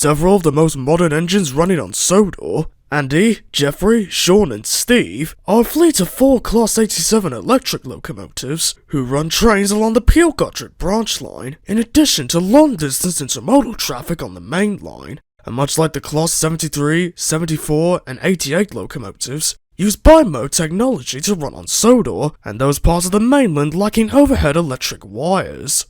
several of the most modern engines running on Sodor, Andy, Jeffrey, Sean and Steve are a fleet of 4 Class 87 electric locomotives who run trains along the Peel Godred branchline in addition to long-distance intermodal traffic on the Mainline, and much like the Class 73, 74 and 88 locomotives, use bi-mode technology to run on Sodor and those parts of the mainland lacking overhead electric wires.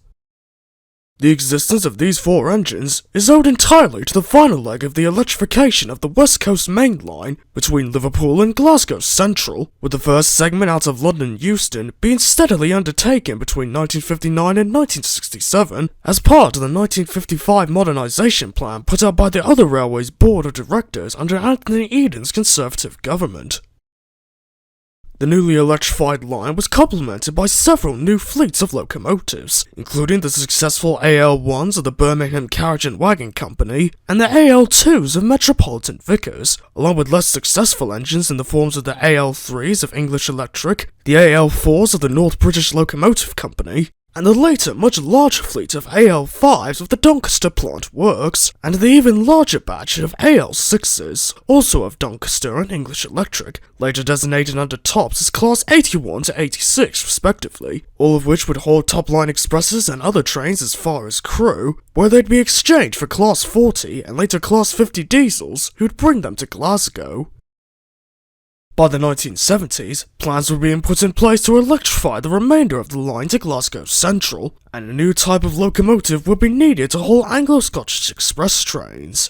The existence of these 4 engines is owed entirely to the final leg of the electrification of the West Coast Mainline between Liverpool and Glasgow Central, with the first segment out of London Euston being steadily undertaken between 1959 and 1967 as part of the 1955 modernisation plan put out by the Other Railways Board of Directors under Anthony Eden's Conservative government. The newly electrified line was complemented by several new fleets of locomotives, including the successful AL1s of the Birmingham Carriage and Wagon Company and the AL2s of Metropolitan Vickers, along with less successful engines in the forms of the AL3s of English Electric, the AL4s of the North British Locomotive Company, and the later much larger fleet of AL5s of the Doncaster Plant Works, and the even larger batch of AL6s, also of Doncaster and English Electric, later designated under tops as Class 81 to 86 respectively, all of which would haul top-line expresses and other trains as far as Crewe, where they'd be exchanged for Class 40 and later Class 50 diesels who'd bring them to Glasgow. By the 1970s, plans were being put in place to electrify the remainder of the line to Glasgow Central, and a new type of locomotive would be needed to haul Anglo-Scottish express trains.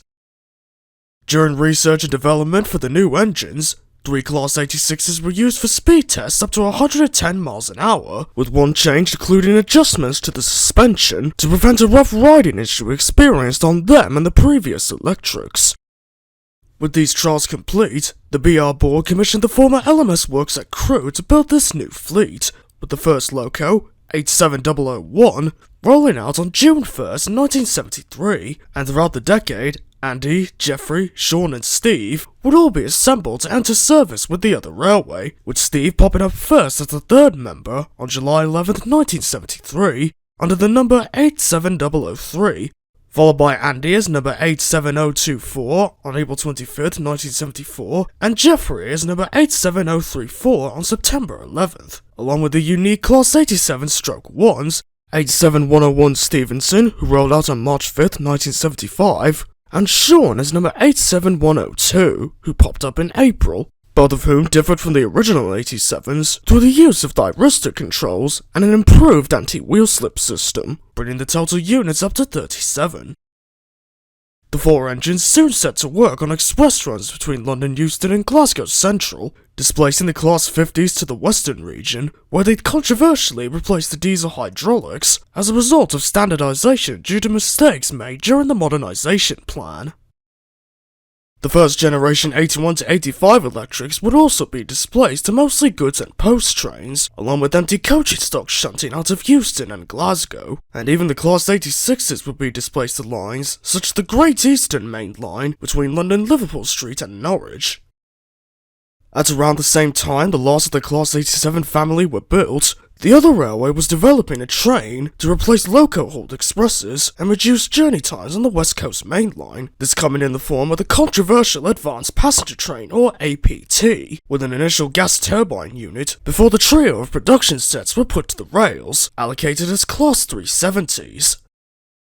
During research and development for the new engines, 3 Class 86s were used for speed tests up to 110 miles an hour, with one change including adjustments to the suspension to prevent a rough riding issue experienced on them and the previous electrics. With these trials complete, the BR board commissioned the former LMS works at Crewe to build this new fleet, with the first loco, 87001, rolling out on June 1st, 1973, and throughout the decade, Andy, Jeffrey, Sean and Steve would all be assembled to enter service with the other railway, with Steve popping up first as the 3rd member on July 11th, 1973, under the number 87003, followed by Andy as number 87024 on April 25th, 1974, and Jeffrey as number 87034 on September 11th, along with the unique Class 87-1s, 87101 Stevenson, who rolled out on March 5th, 1975, and Sean as number 87102, who popped up in April, both of whom differed from the original 87s through the use of thyristor controls and an improved anti-wheel slip system, bringing the total units up to 37. The 4 engines soon set to work on express runs between London Euston and Glasgow Central, displacing the Class 50s to the Western region, where they'd controversially replaced the diesel hydraulics as a result of standardisation due to mistakes made during the modernisation plan. The first generation 81 to 85 electrics would also be displaced to mostly goods and post trains, along with empty coaching stock shunting out of Euston and Glasgow, and even the Class 86s would be displaced to lines such as the Great Eastern Mainline between London Liverpool Street and Norwich. At around the same time the last of the Class 87 family were built, the other railway was developing a train to replace loco-hauled expresses and reduce journey times on the West Coast Mainline, this coming in the form of the controversial Advanced Passenger Train, or APT, with an initial gas turbine unit before the trio of production sets were put to the rails, allocated as Class 370s.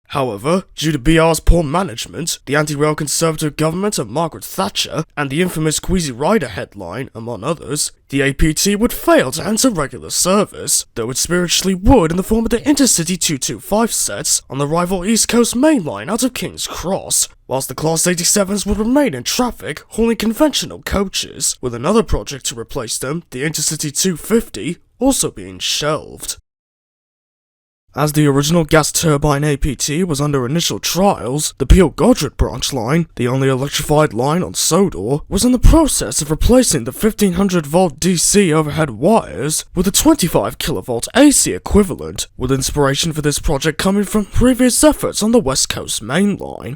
However, due to BR's poor management, the anti-rail Conservative government of Margaret Thatcher, and the infamous Queasy Rider headline, among others, the APT would fail to enter regular service, though it spiritually would in the form of the Intercity 225 sets on the rival East Coast Mainline out of King's Cross, whilst the Class 87s would remain in traffic hauling conventional coaches, with another project to replace them, the Intercity 250, also being shelved. As the original gas turbine APT was under initial trials, the Peel Godred branch line, the only electrified line on Sodor, was in the process of replacing the 1500-volt DC overhead wires with a 25kV AC equivalent, with inspiration for this project coming from previous efforts on the West Coast Mainline.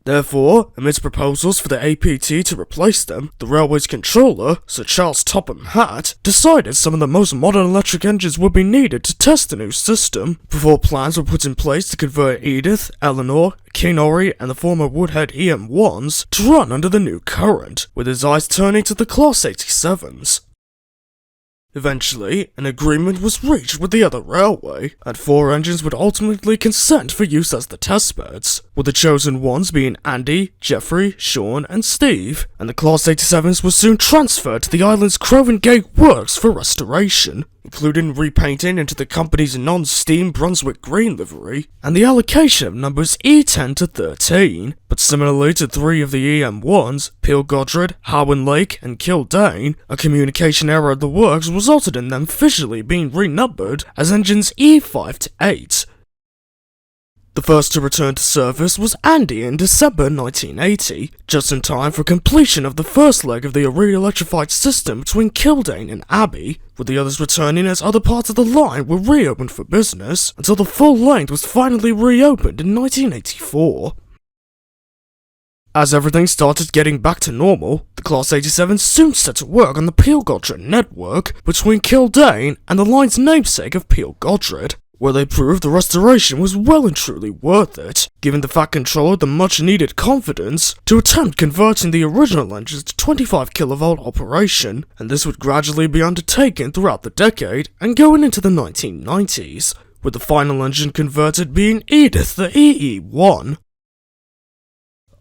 Therefore, amidst proposals for the APT to replace them, the railway's controller, Sir Charles Topham Hatt, decided some of the most modern electric engines would be needed to test the new system, before plans were put in place to convert Edith, Eleanor, Kinori, and the former Woodhead EM1s to run under the new current, with his eyes turning to the Class 87s. Eventually, an agreement was reached with the other railway, and 4 engines would ultimately consent for use as the testbeds, with the chosen ones being Andy, Geoffrey, Sean, and Steve, and the Class 87s were soon transferred to the island's Croven Gate Works for restoration, including repainting into the company's non-steam Brunswick green livery, and the allocation of numbers E10 to 13, but similarly to 3 of the EM1s, Peel Godred, Howen Lake, and Kildane, a communication error at the works resulted in them visually being renumbered as engines E5 to 8. The first to return to service was Andy in December 1980, just in time for completion of the first leg of the re-electrified system between Kildane and Abbey, with the others returning as other parts of the line were reopened for business, until the full length was finally reopened in 1984. As everything started getting back to normal, the Class 87 soon set to work on the Peel Godred network between Kildane and the line's namesake of Peel Godred, where they proved the restoration was well and truly worth it, giving the Fat Controller the much needed confidence to attempt converting the original engines to 25 kV operation, and this would gradually be undertaken throughout the decade and going into the 1990s, with the final engine converted being Edith the EE1.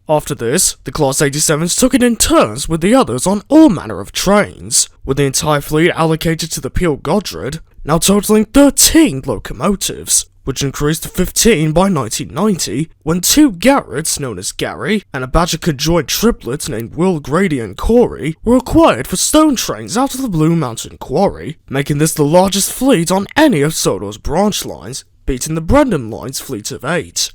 After this, the Class 87s took it in turns with the others on all manner of trains, with the entire fleet allocated to the Peel Godred, now totaling 13 locomotives, which increased to 15 by 1990, when 2 Garretts, known as Gary, and a batch of conjoined triplets named Will, Grady, and Corey, were acquired for stone trains out of the Blue Mountain Quarry, making this the largest fleet on any of Sodor's branch lines, beating the Brendan Line's fleet of 8.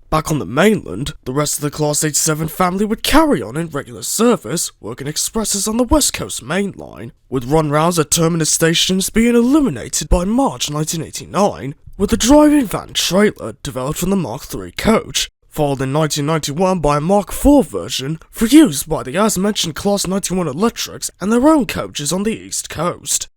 Back on the mainland, the rest of the Class 87 family would carry on in regular service, working expresses on the West Coast Mainline, with run-rounds at terminus stations being eliminated by March 1989, with the driving van trailer developed from the Mark III coach, followed in 1991 by a Mark IV version for use by the as-mentioned Class 91 electrics and their own coaches on the East Coast.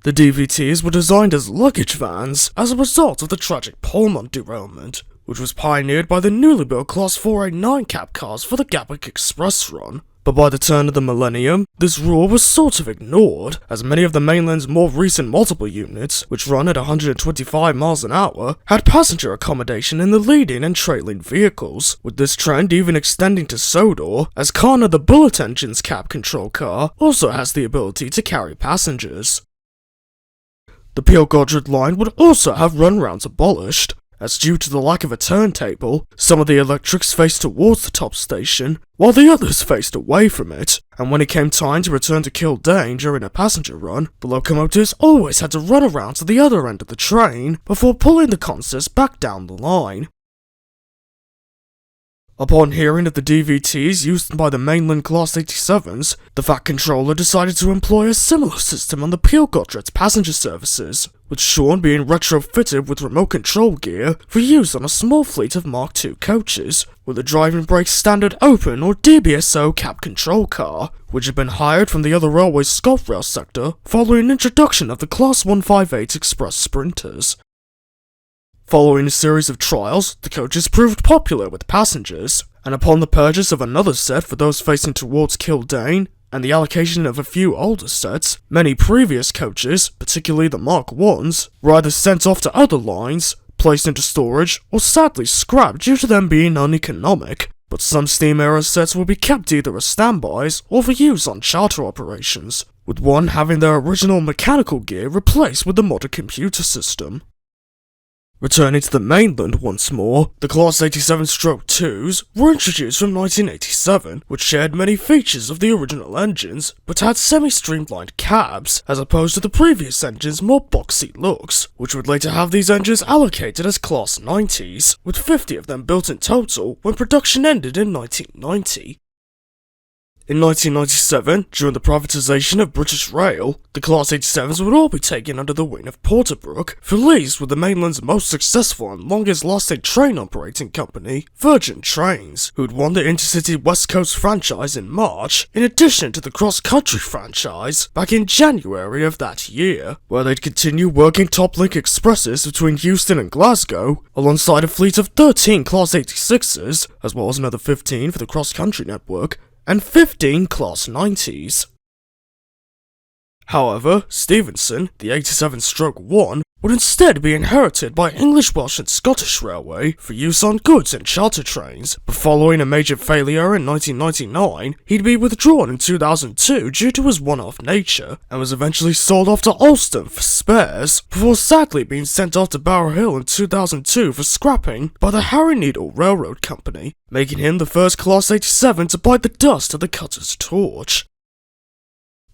The DVTs were designed as luggage vans as a result of the tragic Polmont derailment, which was pioneered by the newly built Class 489 cab cars for the Gatwick Express run. But by the turn of the millennium, this rule was sort of ignored, as many of the mainland's more recent multiple units, which run at 125 miles an hour, had passenger accommodation in the leading and trailing vehicles, with this trend even extending to Sodor, as Kana the Bullet Engine's cab control car also has the ability to carry passengers. The Peel Godred line would also have run-rounds abolished, as due to the lack of a turntable, some of the electrics faced towards the top station, while the others faced away from it, and when it came time to return to Kildane during a passenger run, the locomotives always had to run around to the other end of the train before pulling the consist back down the line. Upon hearing of the DVTs used by the mainland Class 87s, the Fat Controller decided to employ a similar system on the Peel Godred's passenger services, with Sean being retrofitted with remote control gear for use on a small fleet of Mark II coaches, with a driving brake standard open or DBSO cab control car, which had been hired from the other railway's ScotRail sector following introduction of the Class 158 Express Sprinters. Following a series of trials, the coaches proved popular with passengers, and upon the purchase of another set for those facing towards Kildane, and the allocation of a few older sets, many previous coaches, particularly the Mark Is, were either sent off to other lines, placed into storage, or sadly scrapped due to them being uneconomic, but some steam-era sets will be kept either as standbys or for use on charter operations, with one having their original mechanical gear replaced with the modern computer system. Returning to the mainland once more, the Class 87-2s were introduced from 1987, which shared many features of the original engines, but had semi-streamlined cabs, as opposed to the previous engines' more boxy looks, which would later have these engines allocated as Class 90s, with 50 of them built in total when production ended in 1990. In 1997, during the privatisation of British Rail, the Class 87s would all be taken under the wing of Porterbrook for lease with the mainland's most successful and longest-lasting train operating company, Virgin Trains, who'd won the Intercity West Coast franchise in March, in addition to the cross-country franchise back in January of that year, where they'd continue working top-link expresses between Houston and Glasgow, alongside a fleet of 13 Class 86s, as well as another 15 for the cross-country network, and 15 Class 90s. However, Stevenson, the 87-1, would instead be inherited by English, Welsh and Scottish Railway for use on goods and charter trains, but following a major failure in 1999, he'd be withdrawn in 2002 due to his one-off nature, and was eventually sold off to Alstom for spares, before sadly being sent off to Bower Hill in 2002 for scrapping by the Harry Needle Railroad Company, making him the first Class 87 to bite the dust of the cutter's torch.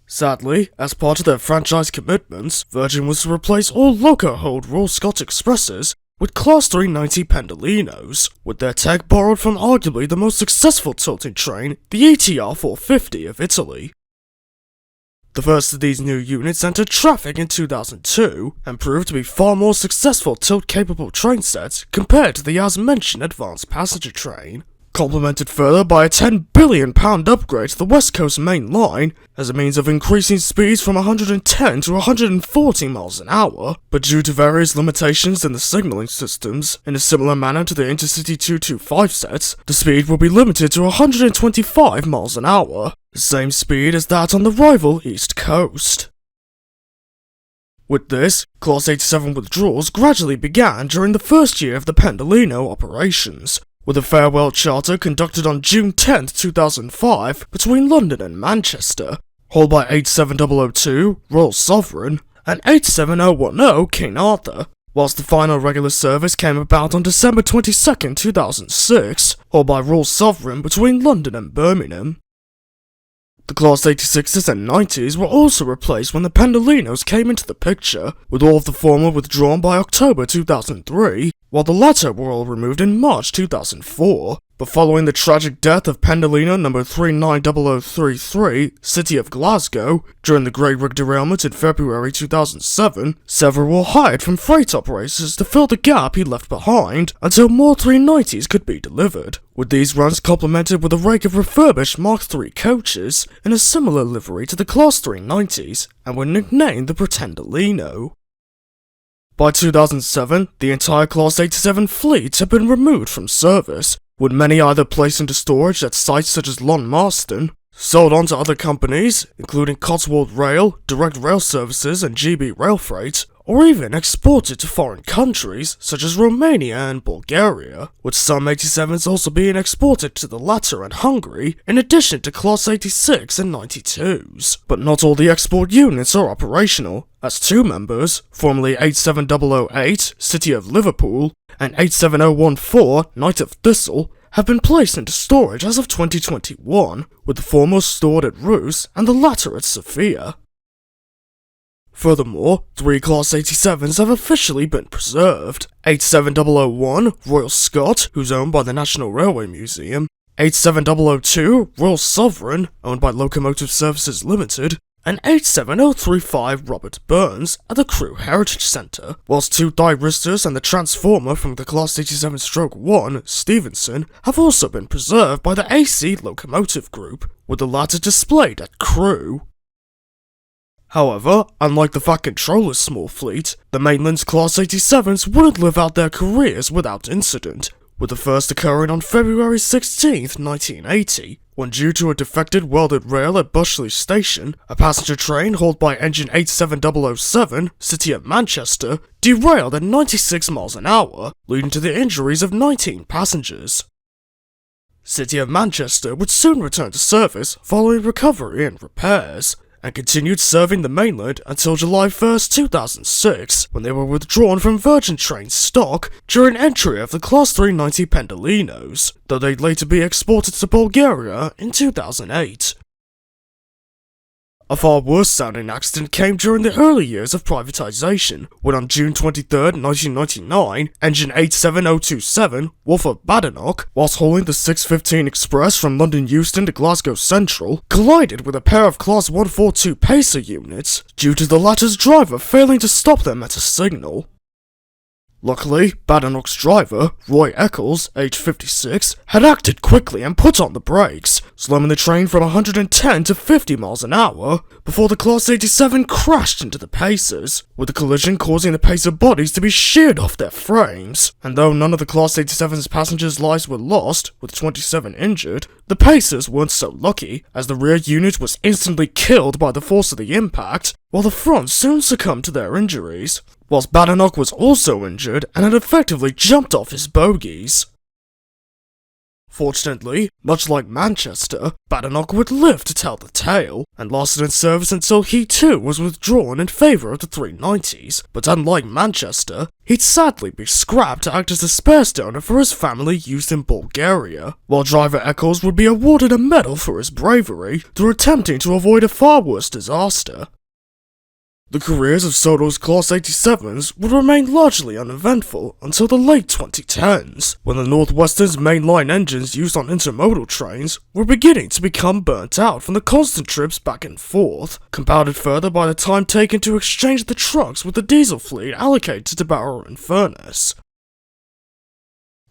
Sadly, as part of their franchise commitments, Virgin was to replace all loco-hauled Royal Scots Expresses with Class 390 Pendolinos, with their tech borrowed from arguably the most successful tilting train, the ETR 450 of Italy. The first of these new units entered traffic in 2002, and proved to be far more successful tilt-capable train sets compared to the as-mentioned advanced passenger train, complemented further by a £10 billion upgrade to the West Coast Mainline as a means of increasing speeds from 110 to 140 miles an hour, but due to various limitations in the signalling systems, in a similar manner to the Intercity 225 sets, the speed will be limited to 125 miles an hour, the same speed as that on the rival East Coast. With this, Class 87 withdrawals gradually began during the first year of the Pendolino operations, with a farewell charter conducted on June 10, 2005 between London and Manchester, hauled by 87002 Royal Sovereign and 87010 King Arthur, whilst the final regular service came about on December 22, 2006, hauled by Royal Sovereign between London and Birmingham. The Class 86s and 90s were also replaced when the Pendolinos came into the picture, with all of the former withdrawn by October 2003, while the latter were all removed in March 2004, but following the tragic death of Pendolino number 390033, City of Glasgow, during the Grey Rig derailment in February 2007, several were hired from freight operators to fill the gap he left behind until more 390s could be delivered, with these runs complemented with a rake of refurbished Mark III coaches in a similar livery to the Class 390s, and were nicknamed the Pretendolino. By 2007, the entire Class 87 fleet had been removed from service, with many either placed into storage at sites such as Lon Marston, sold on to other companies, including Cotswold Rail, Direct Rail Services and GB Rail Freight, or even exported to foreign countries such as Romania and Bulgaria, with some 87s also being exported to the latter and Hungary, in addition to Class 86 and 92s. But not all the export units are operational, as two members, formerly 87008 City of Liverpool and 87014 Knight of Thistle, have been placed into storage as of 2021, with the former stored at Roos and the latter at Sofia. Furthermore, 3 Class 87s have officially been preserved: 87001 Royal Scot, who's owned by the National Railway Museum, 87002 Royal Sovereign, owned by Locomotive Services Limited, and 87035 Robert Burns at the Crew Heritage Centre, whilst 2 thyristors and the transformer from the Class 87-1 Stevenson have also been preserved by the AC Locomotive Group, with the latter displayed at Crewe. However, unlike the Fat Controller's small fleet, the Mainland's Class 87s wouldn't live out their careers without incident, with the first occurring on February 16, 1980, when due to a defected welded rail at Bushley Station, a passenger train hauled by engine 87007, City of Manchester, derailed at 96 miles an hour, leading to the injuries of 19 passengers. City of Manchester would soon return to service following recovery and repairs, and continued serving the mainland until July 1st, 2006, when they were withdrawn from Virgin Trains stock during entry of the Class 390 Pendolinos, though they'd later be exported to Bulgaria in 2008. A far worse sounding accident came during the early years of privatisation, when on June 23rd, 1999, engine 87027, Wolford Badenoch, whilst hauling the 615 Express from London Euston to Glasgow Central, collided with a pair of Class 142 Pacer units, due to the latter's driver failing to stop them at a signal. Luckily, Badenoch's driver, Roy Eccles, aged 56, had acted quickly and put on the brakes, slowing the train from 110 to 50 miles an hour, before the Class 87 crashed into the Pacers, with the collision causing the Pacer bodies to be sheared off their frames. And though none of the Class 87's passengers' lives were lost, with 27 injured, the Pacers weren't so lucky, as the rear unit was instantly killed by the force of the impact, while the front soon succumbed to their injuries, whilst Badenoch was also injured and had effectively jumped off his bogies. Fortunately, much like Manchester, Badenoch would live to tell the tale, and lasted in service until he too was withdrawn in favour of the 390s, but unlike Manchester, he'd sadly be scrapped to act as a spare stoner for his family used in Bulgaria, while driver Eccles would be awarded a medal for his bravery through attempting to avoid a far worse disaster. The careers of Sodor's Class 87s would remain largely uneventful until the late 2010s, when the North Western's mainline engines used on intermodal trains were beginning to become burnt out from the constant trips back and forth, compounded further by the time taken to exchange the trucks with the diesel fleet allocated to Barrow and Furness.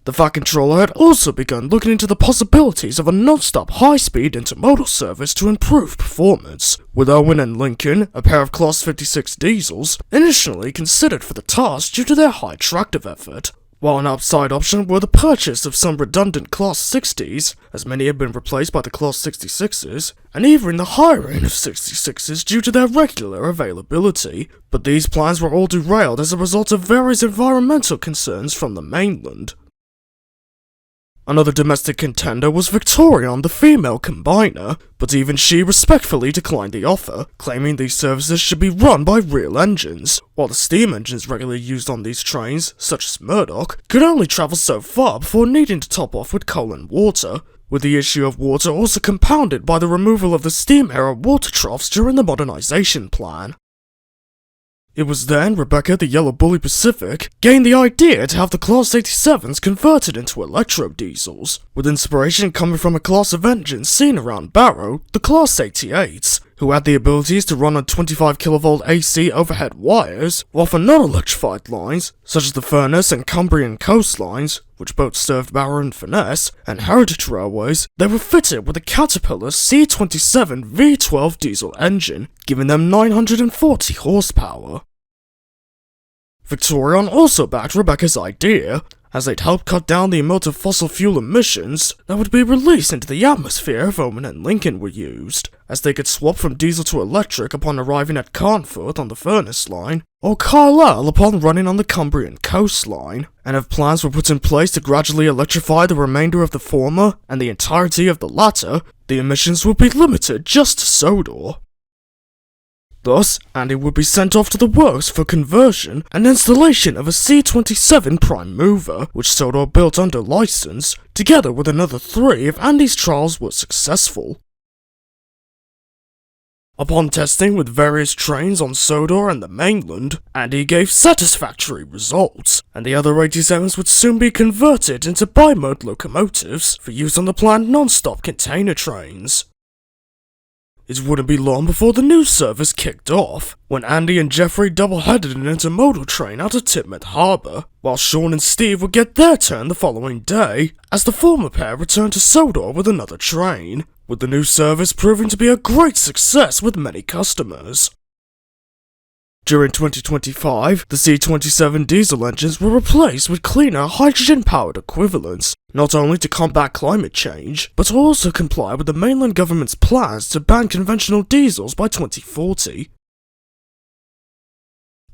The Fat Controller had also begun looking into the possibilities of a non-stop high-speed intermodal service to improve performance, with Owen and Lincoln, a pair of Class 56 diesels, initially considered for the task due to their high tractive effort, while an upside option were the purchase of some redundant Class 60s, as many had been replaced by the Class 66s, and even the hiring of 66s due to their regular availability, but these plans were all derailed as a result of various environmental concerns from the mainland. Another domestic contender was Victorion, the female combiner, but even she respectfully declined the offer, claiming these services should be run by real engines, while the steam engines regularly used on these trains, such as Murdoch, could only travel so far before needing to top off with coal and water, with the issue of water also compounded by the removal of the steam-era water troughs during the modernisation plan. It was then Rebecca, the Yellow Bully Pacific, gained the idea to have the Class 87s converted into electro-diesels, with inspiration coming from a class of engines seen around Barrow, the Class 88s, who had the abilities to run on 25 kV AC overhead wires, while for non-electrified lines, such as the Furness and Cumbrian coastlines, which both served Barrow and Furness, and Heritage Railways, they were fitted with a Caterpillar C27 V12 diesel engine, giving them 940 horsepower. Victorion also backed Rebecca's idea, as they'd help cut down the amount of fossil fuel emissions that would be released into the atmosphere if Owen and Lincoln were used, as they could swap from diesel to electric upon arriving at Carnforth on the Furness line, or Carlisle upon running on the Cumbrian coastline, and if plans were put in place to gradually electrify the remainder of the former and the entirety of the latter, the emissions would be limited just to Sodor. Thus, Andy would be sent off to the works for conversion and installation of a C27 prime mover, which Sodor built under license, together with another 3 if Andy's trials were successful. Upon testing with various trains on Sodor and the mainland, Andy gave satisfactory results, and the other 87s would soon be converted into bi-mode locomotives for use on the planned non-stop container trains. It wouldn't be long before the new service kicked off, when Andy and Jeffrey double-headed an intermodal train out of Tidmouth Harbour, while Sean and Steve would get their turn the following day, as the former pair returned to Sodor with another train, with the new service proving to be a great success with many customers. During 2025, the C27 diesel engines were replaced with cleaner hydrogen-powered equivalents, not only to combat climate change, but to also comply with the mainland government's plans to ban conventional diesels by 2040.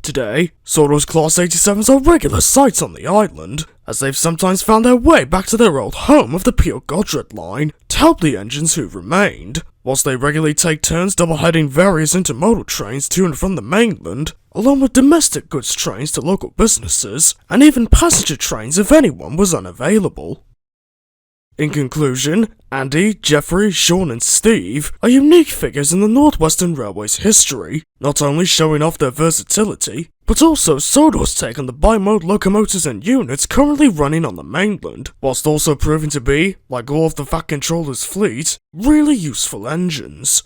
Today, Sodor's Class 87s are regular sights on the island, as they've sometimes found their way back to their old home of the Peel Godred line to help the engines who remained, whilst they regularly take turns double-heading various intermodal trains to and from the mainland, along with domestic goods trains to local businesses, and even passenger trains if anyone was unavailable. In conclusion, Andy, Geoffrey, Sean and Steve are unique figures in the Northwestern Railway's history, not only showing off their versatility, but also Sodor's take on the bimode locomotives and units currently running on the mainland, whilst also proving to be, like all of the Fat Controller's fleet, really useful engines.